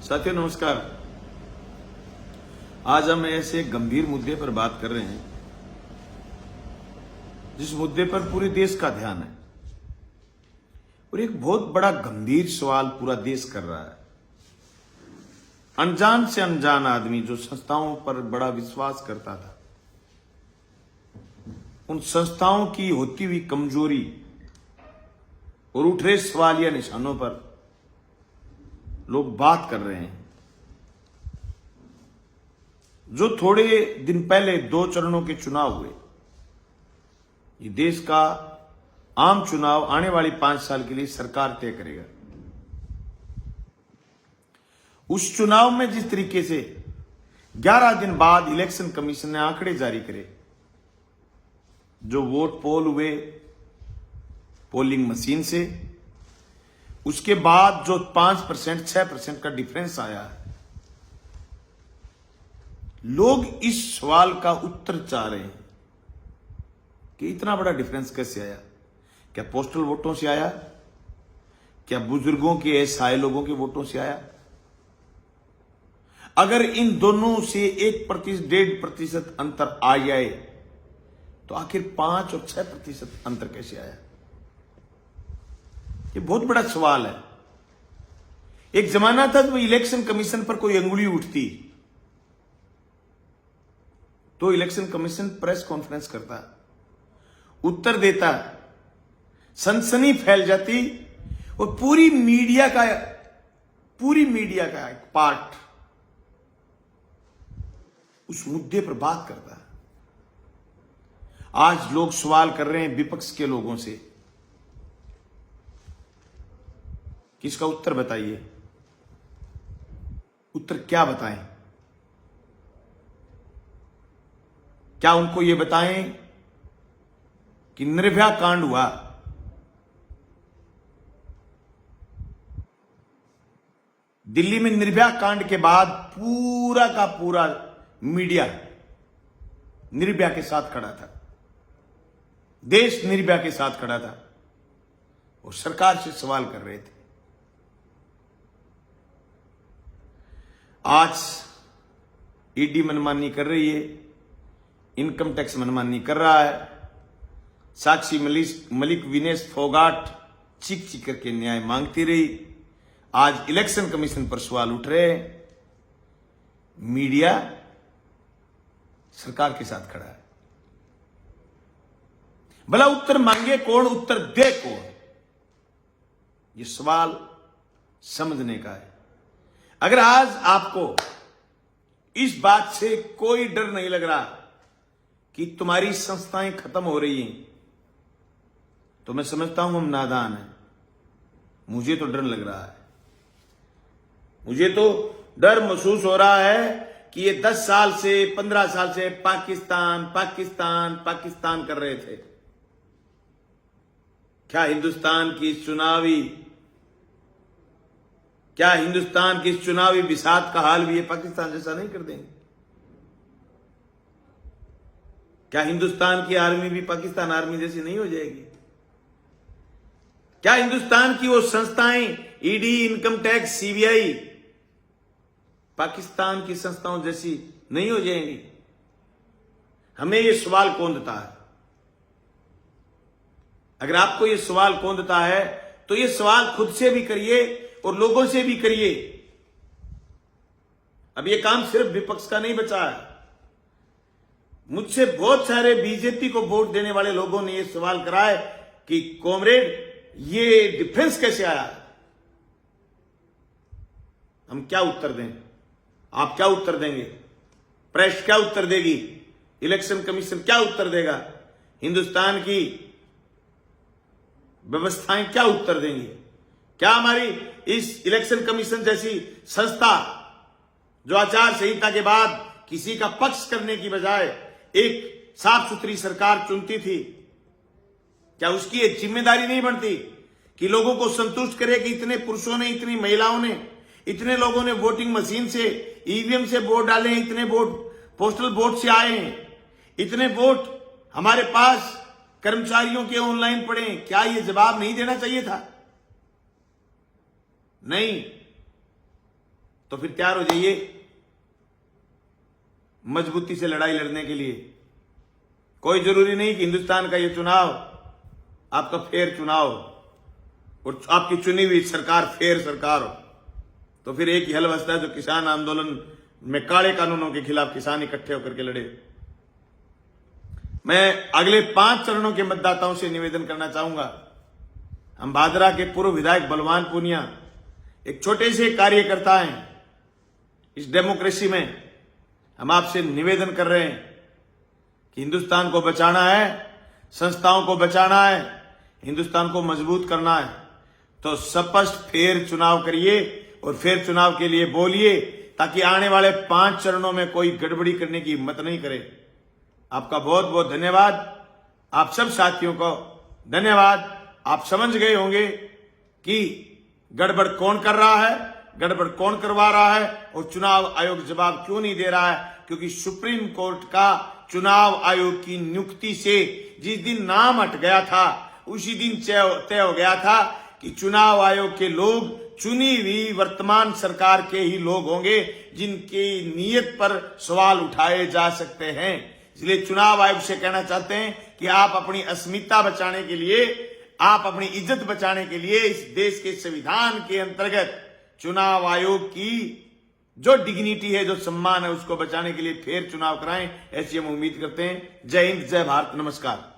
साथियों नमस्कार। आज हम ऐसे गंभीर मुद्दे पर बात कर रहे हैं जिस मुद्दे पर पूरे देश का ध्यान है और एक बहुत बड़ा गंभीर सवाल पूरा देश कर रहा है। अनजान से अनजान आदमी जो संस्थाओं पर बड़ा विश्वास करता था, उन संस्थाओं की होती हुई कमजोरी और उठ रहे सवालिया निशानों पर लोग बात कर रहे हैं। जो थोड़े दिन पहले 2 चरणों के चुनाव हुए, ये देश का आम चुनाव आने वाली 5 साल के लिए सरकार तय करेगा। उस चुनाव में जिस तरीके से 11 दिन बाद इलेक्शन कमीशन ने आंकड़े जारी करे, जो वोट पोल हुए पोलिंग मशीन से, उसके बाद जो 5% 6% का डिफरेंस आया है, लोग इस सवाल का उत्तर चाह रहे हैं कि इतना बड़ा डिफरेंस कैसे आया। क्या पोस्टल वोटों से आया? क्या बुजुर्गों के असहाय लोगों के वोटों से आया? अगर इन दोनों से 1% 1.5% अंतर आ जाए तो आखिर 5 और 6% अंतर कैसे आया? ये बहुत बड़ा सवाल है। एक जमाना था जब इलेक्शन कमीशन पर कोई अंगुली उठती तो इलेक्शन कमीशन प्रेस कॉन्फ्रेंस करता, उत्तर देता, सनसनी फैल जाती और पूरी मीडिया का एक पार्ट उस मुद्दे पर बात करता। आज लोग सवाल कर रहे हैं विपक्ष के लोगों से कि इसका उत्तर बताइए। उत्तर क्या बताएं? क्या उनको यह बताएं कि निर्भया कांड हुआ, दिल्ली में निर्भया कांड के बाद पूरा का पूरा मीडिया निर्भया के साथ खड़ा था, देश निर्भया के साथ खड़ा था और सरकार से सवाल कर रहे थे। आज ईडी मनमानी कर रही है, इनकम टैक्स मनमानी कर रहा है, साक्षी मलिक विनेश फोगाट चीख चीख करके न्याय मांगती रही। आज इलेक्शन कमीशन पर सवाल उठ रहे हैं, मीडिया सरकार के साथ खड़ा है। भला उत्तर मांगे कौन, उत्तर दे कौन? यह सवाल समझने का है। अगर आज आपको इस बात से कोई डर नहीं लग रहा कि तुम्हारी संस्थाएं खत्म हो रही हैं, तो मैं समझता हूं हम नादान हैं। मुझे तो डर लग रहा है, मुझे तो डर महसूस हो रहा है कि ये 10 साल से 15 साल से पाकिस्तान पाकिस्तान पाकिस्तान कर रहे थे। क्या हिंदुस्तान की चुनावी बिसात का हाल भी ये पाकिस्तान जैसा नहीं कर देंगे? क्या हिंदुस्तान की आर्मी भी पाकिस्तान आर्मी जैसी नहीं हो जाएगी? क्या हिंदुस्तान की वो संस्थाएं ED, income tax, CBI Pakistan की संस्थाओं जैसी नहीं हो जाएंगी? हमें ये सवाल कौंधता है। अगर आपको ये सवाल कौंधता है तो ये सवाल खुद से भी करिए और लोगों से भी करिए। अब ये काम सिर्फ विपक्ष का नहीं बचा है। मुझसे बहुत सारे बीजेपी को वोट देने वाले लोगों ने यह सवाल करा है कि कॉमरेड ये डिफरेंस कैसे आया? हम क्या उत्तर दें? आप क्या उत्तर देंगे? प्रेस क्या उत्तर देगी? इलेक्शन कमीशन क्या उत्तर देगा? हिंदुस्तान की व्यवस्थाएं क्या उत्तर देंगी? क्या हमारी इस इलेक्शन कमीशन जैसी संस्था जो आचार संहिता के बाद किसी का पक्ष करने की बजाय एक साफ सुथरी सरकार चुनती थी, क्या उसकी एक जिम्मेदारी नहीं बनती कि लोगों को संतुष्ट करे कि इतने पुरुषों ने, इतनी महिलाओं ने, इतने लोगों ने वोटिंग मशीन से, ईवीएम से वोट डाले हैं, इतने वोट पोस्टल वोट से आए हैं, इतने वोट हमारे पास कर्मचारियों के ऑनलाइन पड़े हैं? क्या यह जवाब नहीं देना चाहिए था? नहीं। तो फिर तैयार हो जाइए मजबूती से लड़ाई लड़ने के लिए। कोई जरूरी नहीं कि हिंदुस्तान का ये चुनाव आपका फेयर चुनाव और आपकी चुनी हुई सरकार फेयर सरकार हो। तो फिर एक ही हल बचता है, जो किसान आंदोलन में काले कानूनों के खिलाफ किसान इकट्ठे होकर के लड़े। मैं अगले 5 चरणों के मतदाताओं से निवेदन करना चाहूंगा। हम भादरा के पूर्व विधायक बलवान पूनिया एक छोटे से कार्यकर्ता हैं। इस डेमोक्रेसी में हम आपसे निवेदन कर रहे हैं कि हिंदुस्तान को बचाना है, संस्थाओं को बचाना है, हिंदुस्तान को मजबूत करना है, तो स्पष्ट फेयर चुनाव करिए और फेयर चुनाव के लिए बोलिए, ताकि आने वाले 5 चरणों में कोई गड़बड़ी करने की हिम्मत नहीं करे। आपका बहुत बहुत धन्यवाद। आप सब साथियों को धन्यवाद। आप समझ गए होंगे कि गड़बड़ कौन कर रहा है, गड़बड़ कौन करवा रहा है और चुनाव आयोग जवाब क्यों नहीं दे रहा है। क्योंकि सुप्रीम कोर्ट का चुनाव आयोग की नियुक्ति से जिस दिन नाम हट गया था, उसी दिन तय हो गया था कि चुनाव आयोग के लोग चुनी हुई वर्तमान सरकार के ही लोग होंगे, जिनकी नीयत पर सवाल उठाए जा सकते हैं। इसलिए चुनाव आयोग से कहना चाहते हैं कि आप अपनी अस्मिता बचाने के लिए, आप अपनी इज्जत बचाने के लिए इस देश के संविधान के अंतर्गत चुनाव आयोग की जो डिग्निटी है, जो सम्मान है, उसको बचाने के लिए फेयर चुनाव कराएं। ऐसी हम उम्मीद करते हैं। जय हिंद, जय भारत, नमस्कार।